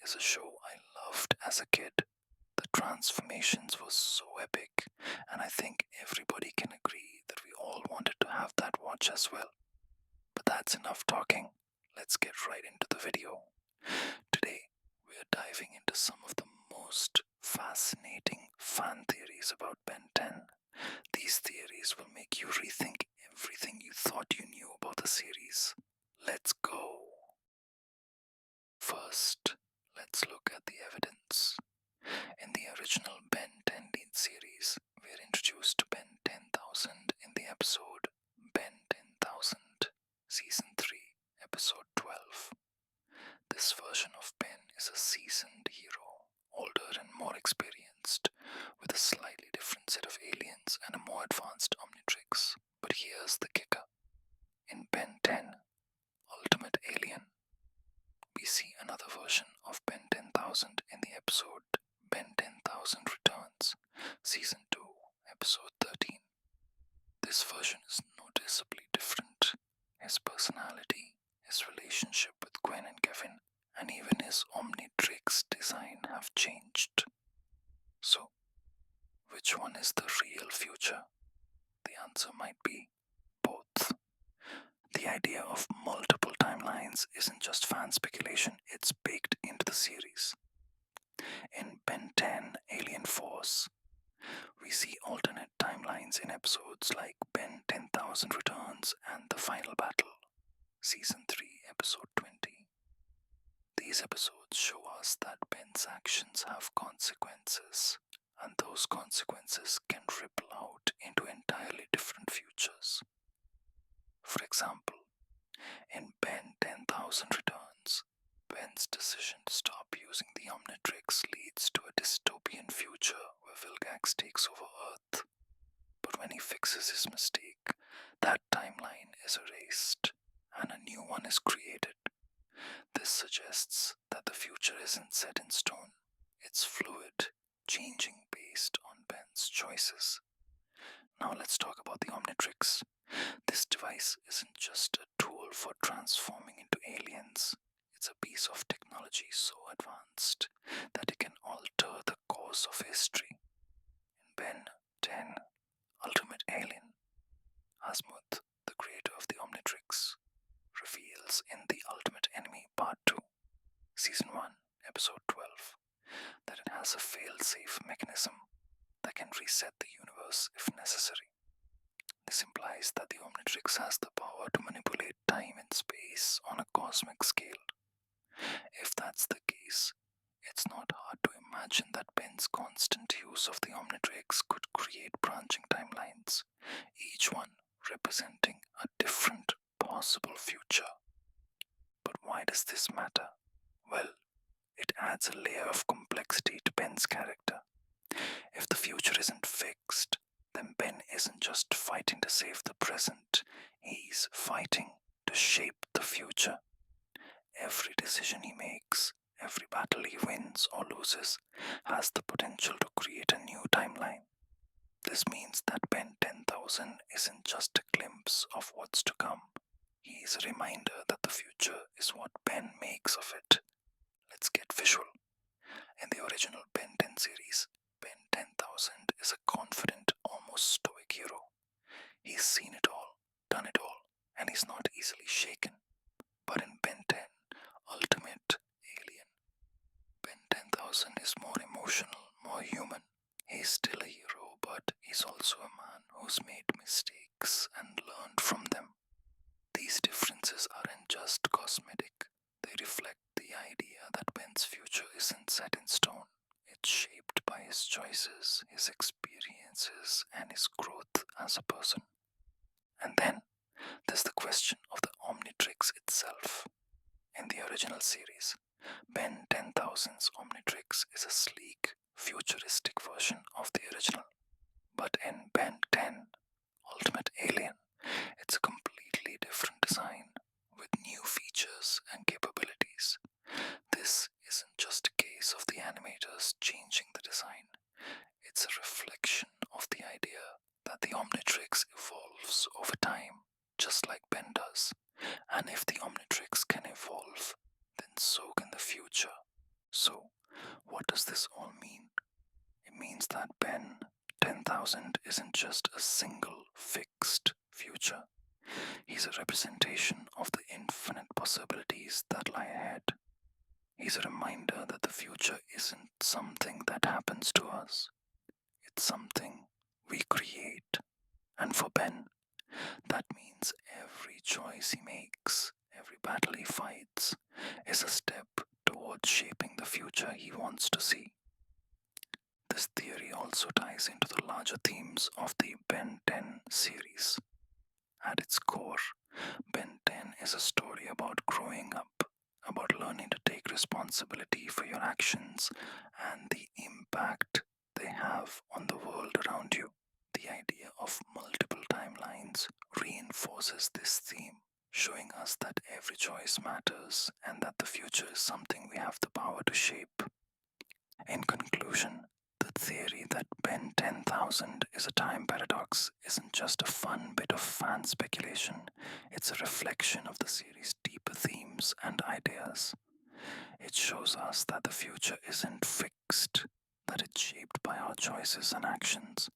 is a show I loved as a kid. The transformations were so epic, and I think everybody can agree that we all wanted to have that watch as well. But that's enough talking. Let's get right into the video. Today, we are diving into some of the most fascinating fan theories about Ben 10. These theories will make you rethink everything you thought you knew about the series. Let's go. First, let's look at the evidence. In the original Ben 10 series, we are introduced to Ben 10,000 in the episode Ben 10,000, Season 3, Episode 12. This version of Ben is a seasoned hero, older and more experienced, with a slightly different set of aliens and a more advanced Omnitrix. But here's the kicker. In Ben 10, Ultimate Alien, we see another version of Ben 10,000 in the episode Ben 10,000 Returns, Season 2, Episode 13. This version is noticeably different. His personality, his relationship with Gwen and Kevin, and even his Omnitrix design have changed. So, which one is the real future? The answer might be both. The idea of multiple timelines isn't just fan speculation, it's baked into the series. In Ben 10 Alien Force, we see alternate timelines in episodes like Ben 10,000 Returns and The Final Battle, Season 3, Episode 20. These episodes show us that Ben's actions have consequences, and those consequences can ripple out into entirely different futures. For example, in Ben 10,000 Returns, Ben's decision to stop using the Omnitrix leads to a dystopian future where Vilgax takes over Earth. But when he fixes his mistake, that timeline is erased and a new one is created. This suggests that the future isn't set in stone. It's fluid, changing based on Ben's choices. Now let's talk about the Omnitrix. This device isn't just a tool for transforming into aliens. It's a piece of technology so advanced that it can alter the course of history. In Ben 10, Ultimate Alien, Asmuth, the creator of the Omnitrix, reveals in The Ultimate Enemy Part 2, Season 1, Episode 12, that it has a fail-safe mechanism that can reset the universe if necessary. This implies that the Omnitrix has the power to manipulate time and space on a cosmic scale. If that's the case, it's not hard to imagine that Ben's constant use of the Omnitrix could create branching timelines, each one representing a different possible future. But why does this matter? Well, it adds a layer of complexity to Ben's character. If the future isn't fixed, then Ben isn't just fighting to save the present, he's fighting to shape the future. Every decision he makes, every battle he wins or loses, has the potential to create a new timeline. This means that Ben 10,000 isn't just a glimpse of what's to come. He is a reminder that the future is what Ben makes of it. Let's get visual. In the original Ben 10 series, Ben 10,000 is a confident, almost stoic hero. He's seen it all, done it all, and he's not easily shaken. But in Ben 10, Ultimate Alien, Ben 10,000 is more emotional, more human. He's still a hero, but he's also a man who's made mistakes and learned from them. These differences aren't just cosmetic. They reflect the idea that Ben's future isn't set in stone. It's shaped by his choices, his experiences, and his growth as a person. And then, there's the question of the Omnitrix itself. In the original series, Ben 10,000's Omnitrix is a sleek, futuristic version of the original. But in Ben 10, Ultimate Alien, it's a completely different design, with new features and capabilities. This isn't just a case of the animators changing the design. It's a reflection of the idea that the Omnitrix evolves over time, just like Ben does. And if the Omnitrix can evolve, then so can the future. So 10,000 isn't just a single fixed future. He's a representation of the infinite possibilities that lie ahead. He's a reminder that the future isn't something that happens to us. It's something we create. And for Ben, that means every choice he makes, every battle he fights, is a step towards shaping the future he wants to see. This theory also ties into the larger themes of the Ben 10 series. At its core, Ben 10 is a story about growing up, about learning to take responsibility for your actions and the impact they have on the world around you. The idea of multiple timelines reinforces this theme, showing us that every choice matters and that the future is something we have the power to shape. In conclusion, the theory that Ben 10,000 is a time paradox isn't just a fun bit of fan speculation, it's a reflection of the series' deeper themes and ideas. It shows us that the future isn't fixed, that it's shaped by our choices and actions.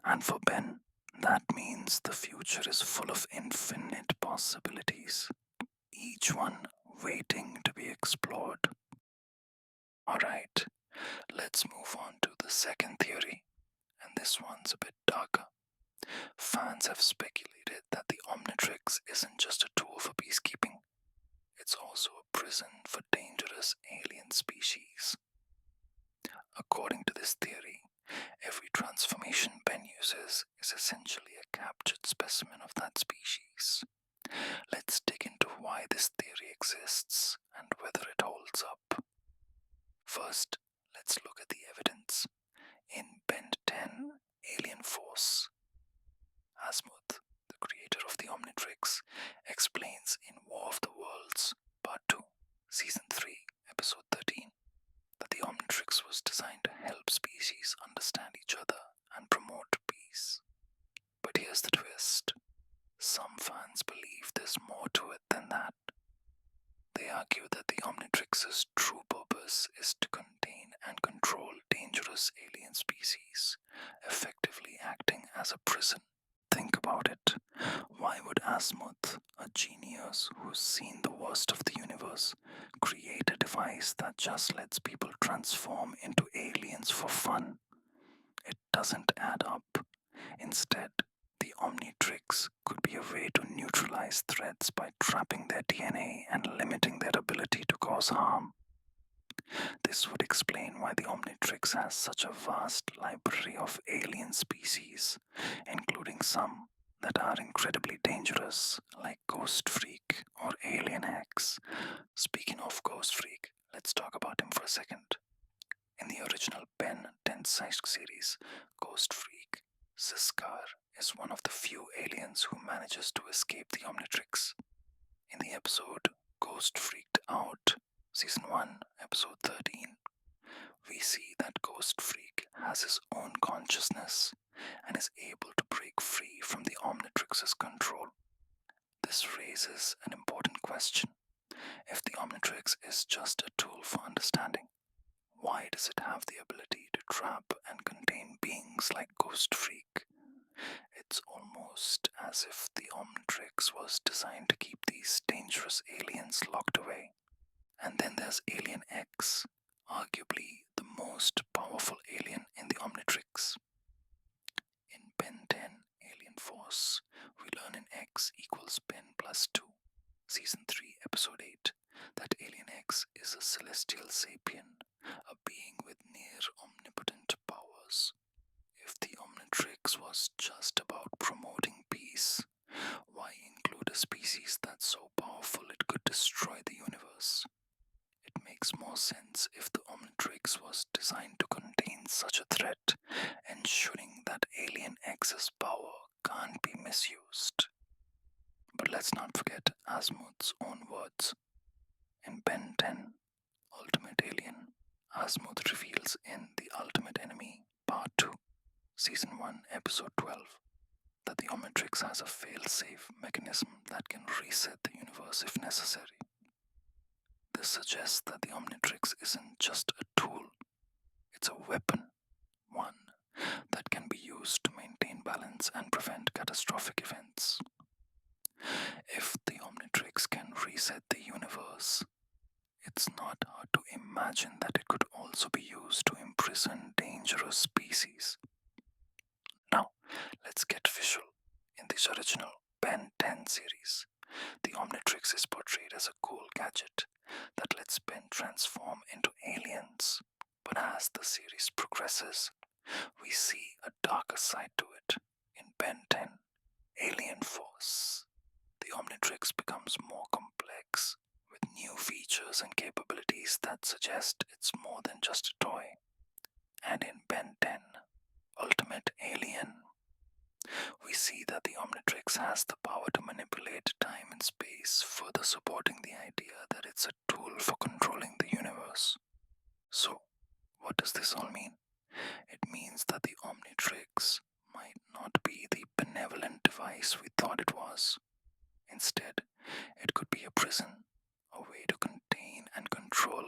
And for Ben, that means the future is full of infinite possibilities, each one waiting to be explored. Alright, let's move on to the second theory, and this one's a bit darker. Fans have speculated that the Omnitrix isn't just a tool for peacekeeping, it's also a prison for dangerous alien species. According to this theory, every transformation Ben uses is essentially a captured specimen of that species. Let's dig into why this theory exists and whether it holds up. First, let's look at the evidence. In Ben 10, Alien Force, Azimuth, the creator of the Omnitrix, explains in War of the Worlds, Part 2, Season 3, Episode 13, that the Omnitrix was designed to help species understand each other and promote peace. But here's the twist. Some fans believe there's more to it than that. They argue that the Omnitrix's true purpose is to contain and control dangerous alien species, effectively acting as a prison. Think about it. Why would Azimuth, a genius who's seen the worst of the universe, create a device that just lets people transform into aliens for fun? It doesn't add up. Instead, the Omnitrix could be a way to neutralize threats by trapping their DNA and limiting their ability to cause harm. This would explain why the Omnitrix has such a vast library of alien species, including some that are incredibly dangerous, like Ghost Freak or Alien X. Speaking of Ghost Freak, let's talk about him for a second. In the original Ben 10 series, Ghost Freak, Siskar, is one of the few aliens who manages to escape the Omnitrix. In the episode Ghost Freaked Out, Season 1, Episode 13, we see that Ghost Freak has his own consciousness and is able to break free from the Omnitrix's control. This raises an important question. If the Omnitrix is just a tool for understanding, why does it have the ability to trap and contain beings like Ghost Freak? It's almost as if the Omnitrix was designed to keep these dangerous aliens locked away. And then there's Alien X, arguably the most powerful alien in the Omnitrix. In Ben 10, Alien Force, we learn in X equals Ben plus 2, Season 3, Episode 8, that Alien X is a celestial sapien, a being with near omnipotent powers. If the Omnitrix was just about promoting peace, why include a species that's so powerful it could destroy the universe? It makes more sense if the Omnitrix was designed to contain such a threat, ensuring that Alien X's power can't be misused. But let's not forget Azimuth's own words. In Ben 10, Ultimate Alien, Azimuth reveals in The Ultimate Enemy, Part 2, Season 1, Episode 12, that the Omnitrix has a fail-safe mechanism that can reset the universe if necessary. This suggests that the Omnitrix isn't just a tool, it's a weapon, one that can be used to maintain balance and prevent catastrophic events. If the Omnitrix can reset the universe, it's not hard to imagine that it could also be used to imprison dangerous species. Now, let's get visual. In this original Ben 10 series, the Omnitrix is portrayed as a cool gadget that lets Ben transform into aliens. But as the series progresses, we see a darker side to it. In Ben 10, Alien Force, the Omnitrix becomes more complex, with new features and capabilities that suggest it's more than just a toy. And in Ben 10, Ultimate Alien, we see that the Omnitrix has the power to manipulate time and space, further supporting the idea that it's a tool for controlling the universe. So, what does this all mean? It means that the Omnitrix might not be the benevolent device we thought it was. Instead, it could be a prison, a way to contain and control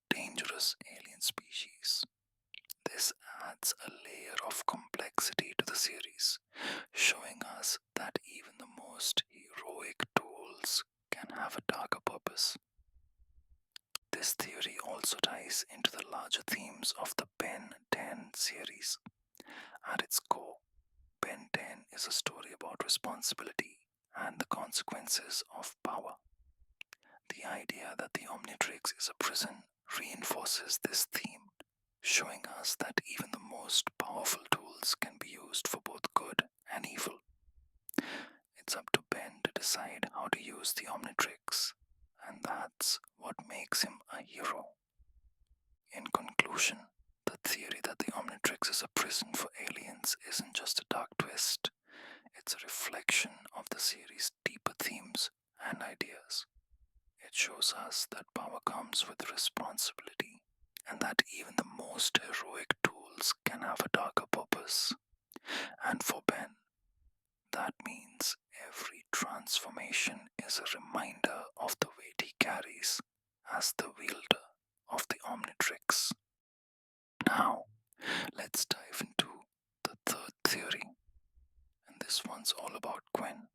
dangerous alien species. This adds a layer of complexity to the series, showing us that even the most heroic tools can have a darker purpose. This theory also ties into the larger themes of the Ben 10 series. At its core, Ben 10 is a story about responsibility and the consequences of power. The idea that the Omnitrix is a prison reinforces this theme, showing us that even the most powerful tools can be used for both good and evil. It's up to Ben to decide how to use the Omnitrix, and that's what makes him a hero. In conclusion, the theory that the Omnitrix is a prison for aliens isn't just a dark twist, it's a reflection of the series' deeper themes and ideas. It shows us that power comes with responsibility, and that even the most heroic tools can have a darker purpose. And for Ben, that means every transformation is a reminder of the weight he carries as the wielder of the Omnitrix. Now, let's dive into the third theory, and this one's all about Gwen.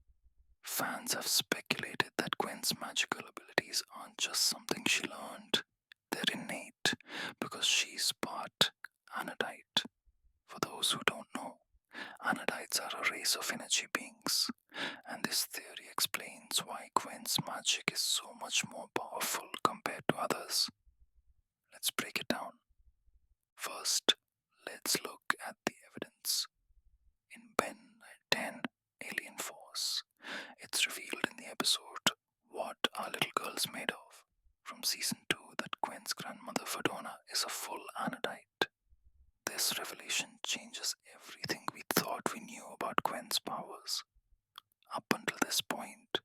Fans have speculated that Gwen's magical abilities aren't just something she learned, they're innate because she's part Anodite. For those who don't know, Anodites are a race of energy beings, and this theory explains why Gwen's magic is so much more powerful compared to others. Let's break it down. First, let's look at the evidence. In Ben 10, Alien Force, it's revealed in the episode What Are Little Girls Made Of? From season 2 that Gwen's grandmother Fedona is a full Anodite. This revelation changes everything we thought we knew about Gwen's powers. Up until this point,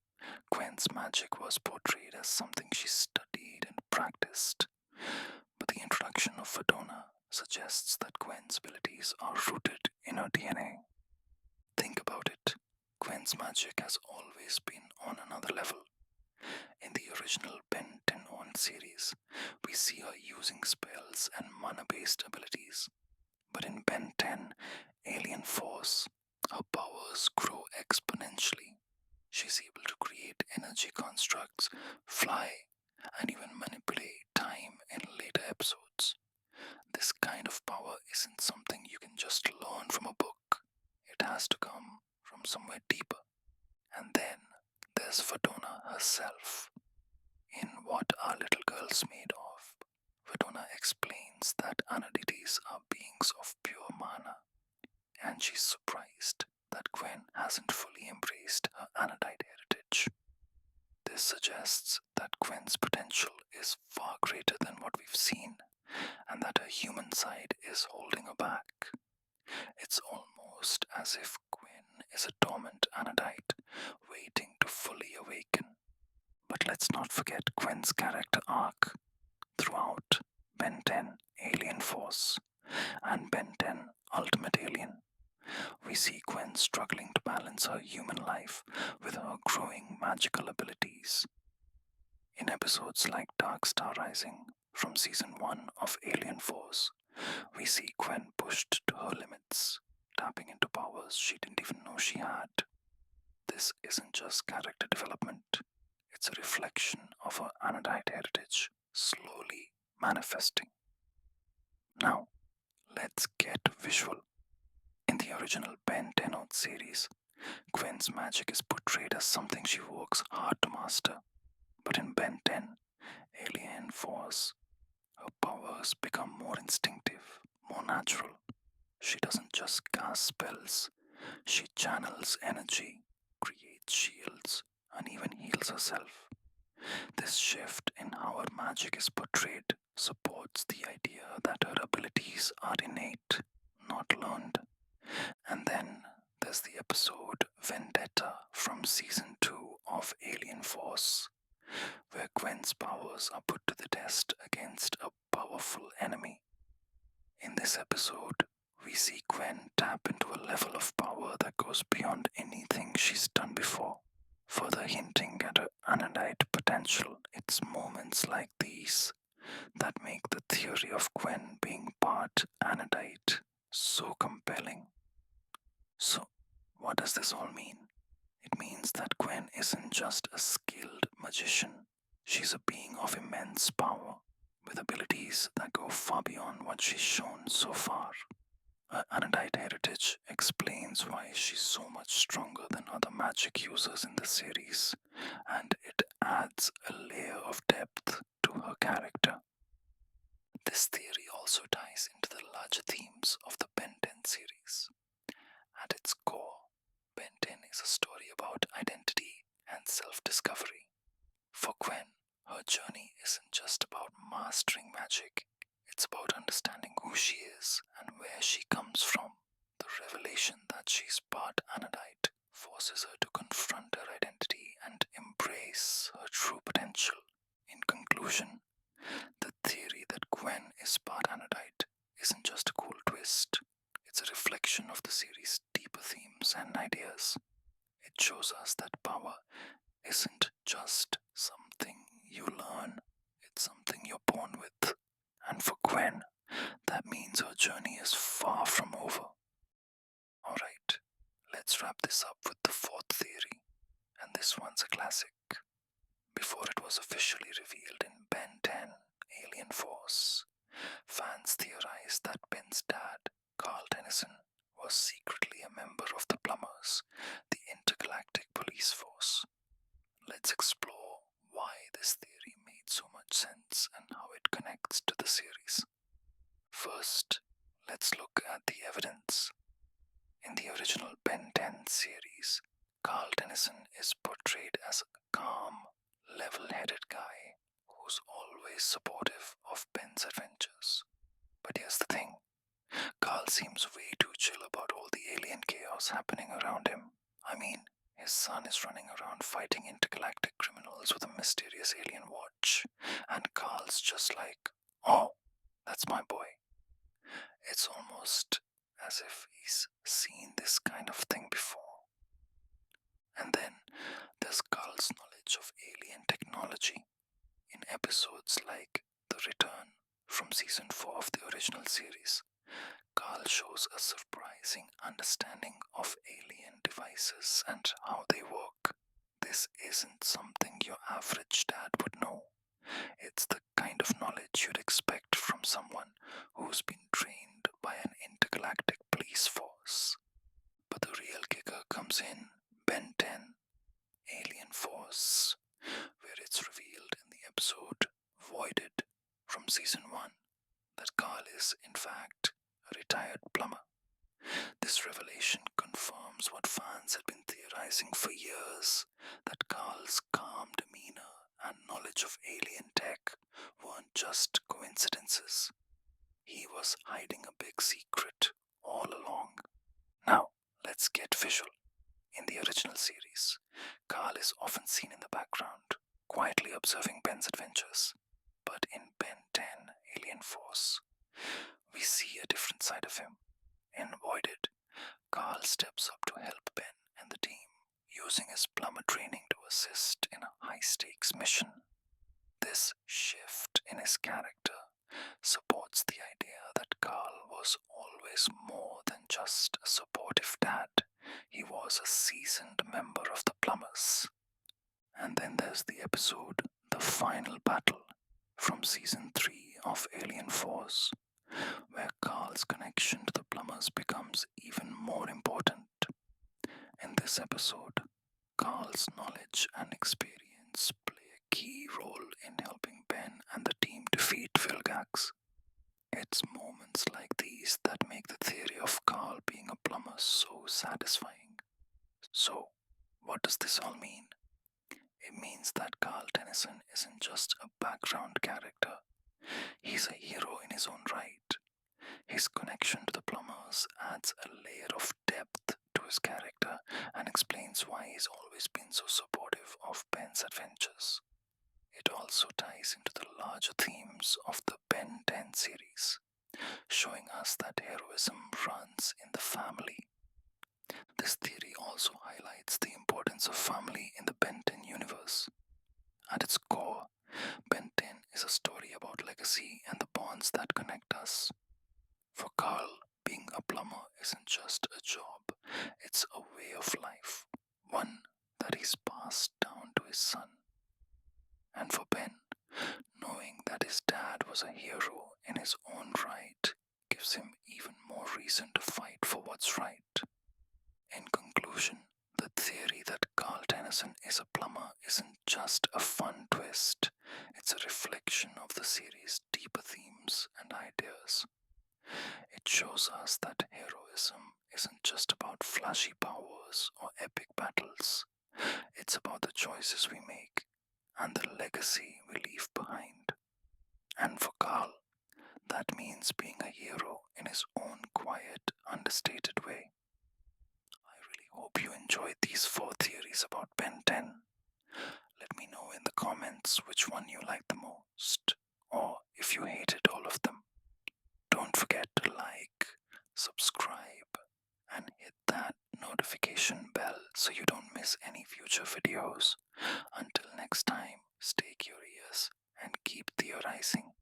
Gwen's magic was portrayed as something she studied and practiced, but the introduction of Fedona suggests that Gwen's abilities are rooted in her DNA. Think about it. Gwen's magic has always been on another level. In the original Ben 10-1 series, we see her using spells and mana-based abilities. But in Ben 10, Alien Force, her powers grow exponentially. She's able to create energy constructs, fly, and even manipulate time in later episodes. This kind of power isn't something you can just learn from a book. It has to come from somewhere deeper. And then there's Fedona herself. In What Are Little Girls Made Of? Fedona explains that Anodites are beings of pure mana, and she's surprised that Gwen hasn't fully embraced her Anodite heritage. This suggests that Gwen's potential is far greater than what we've seen, and that her human side is holding her back. It's almost as if Gwen is a dormant Anodite waiting to fully awaken. But let's not forget Gwen's character arc. Throughout Ben 10 Alien Force and Ben 10 Ultimate Alien, we see Gwen struggling to balance her human life with her growing magical abilities. In episodes like Dark Star Rising from season 1 of Alien Force, we see Gwen pushed to her limits. tapping into powers she didn't even know she had. This isn't just character development, it's a reflection of her Anodite heritage slowly manifesting. Now, let's get visual. In the original Ben 10 series, Gwen's magic is portrayed as something she works hard to master. But in Ben 10, Alien Force, her powers become more instinctive, more natural. She doesn't just cast spells, she channels energy, creates shields, and even heals herself. This shift in how her magic is portrayed supports the idea that her abilities are innate, not learned. And then there's the episode Vendetta from season 2 of Alien Force, where Gwen's powers are put to the test against a powerful enemy. In this episode, we see Gwen tap into a level of power that goes beyond anything she's done before, further hinting at her Anodite potential. It's moments like these that make the theory of Gwen being part Anodite so compelling. So, what does this all mean? It means that Gwen isn't just a skilled magician, she's a being of immense power, with abilities that go far beyond what she's shown so far. Her Anodite heritage explains why she's so much stronger than other magic users in the series, and it adds a layer of depth to her character. This theory also ties into the larger themes of the Ben 10 series. At its core, Ben 10 is a story about identity and self-discovery. For Gwen, her journey isn't just about mastering magic, it's about understanding who she is and where she comes from. The revelation that she's part Anodite forces her to confront her identity and embrace her true potential. In conclusion, the theory that Gwen is part Anodite isn't just a cool twist, it's a reflection of the series' deeper themes and ideas. It shows us that power isn't just something you learn, it's something you're born with. And for Gwen, that means her journey is far from over. Alright, let's wrap this up with the fourth theory, and this one's a classic. Before it was officially revealed in Ben 10, Alien Force, fans theorized that Ben's dad, Carl Tennyson, was secretly a member of the Plumbers, the intergalactic police force. Let's explore why this theory made so much sense and how it connects to the series. First, let's look at the evidence. In the original Ben 10 series, Carl Tennyson is portrayed as a calm, level-headed guy who's always supportive of Ben's adventures. But here's the thing, Carl seems way too chill about all the alien chaos happening around him. I mean, his son is running around fighting intergalactic criminals with a mysterious alien watch, and Carl's just like, oh, that's my boy. It's almost as if he's seen this kind of thing before. And then there's Carl's knowledge of alien technology. In episodes like The Return from season 4 of the original series, Carl shows a surprising understanding of alien devices and how they work. This isn't something your average dad would know. It's the kind of knowledge you'd expect from someone who's been trained by an intergalactic police force. But the real kicker comes in Ben 10, Alien Force, where it's revealed in the episode Voided from season 1 that Carl is, in fact, a retired plumber. This revelation confirms what fans had been theorizing for years, that Carl's calm demeanor and knowledge of alien tech weren't just coincidences. He was hiding a big secret all along. Now, let's get visual. In the original series, Carl is often seen in the background, quietly observing Ben's adventures. But in Ben 10, Alien Force, we see a different side of him. In Voided, Carl steps up to help Ben and the team, using his plumber training to assist in a high-stakes mission. This shift in his character supports the idea that Carl was always more than just a supportive dad, he was a seasoned member of the Plumbers. And then there's the episode The Final Battle from season 3 of Alien Force, where Carl's connection to the Plumbers becomes even more important. In this episode, Carl's knowledge and experience play a key role in helping Ben and the team defeat Vilgax. It's moments like these that make the theory of Carl being a plumber so satisfying. So, what does this all mean? It means that Carl Tennyson isn't just a background character. He's a hero in his own right. His connection to the plumbers adds a layer of depth to his character and explains why he's always been so supportive of Ben's adventures. It also ties into the larger themes of the Ben 10 series, showing us that heroism runs in the family. This theory also highlights the importance of family in the Ben 10 universe. At its core, Ben 10 is a story about legacy and the bonds that connect us. For Carl, being a plumber isn't just a job, it's a way of life, one that he's passed down to his son. And for Ben, knowing that his dad was a hero in his own right gives him even more reason to fight for what's right. In conclusion, the theory that Carl Tennyson is a plumber isn't just a fun twist, it's a reflection of the series' deeper themes and ideas. It shows us that heroism isn't just about flashy powers or epic battles. It's about the choices we make and the legacy we leave behind. And for Carl, that means being a hero in his own quiet, understated way. I really hope you enjoyed these 4 theories about Ben 10. Let me know in the comments which one you liked the most, or if you hated all of them. Don't forget to like, subscribe, and hit that notification bell so you don't miss any future videos. Until next time, stay curious and keep theorizing.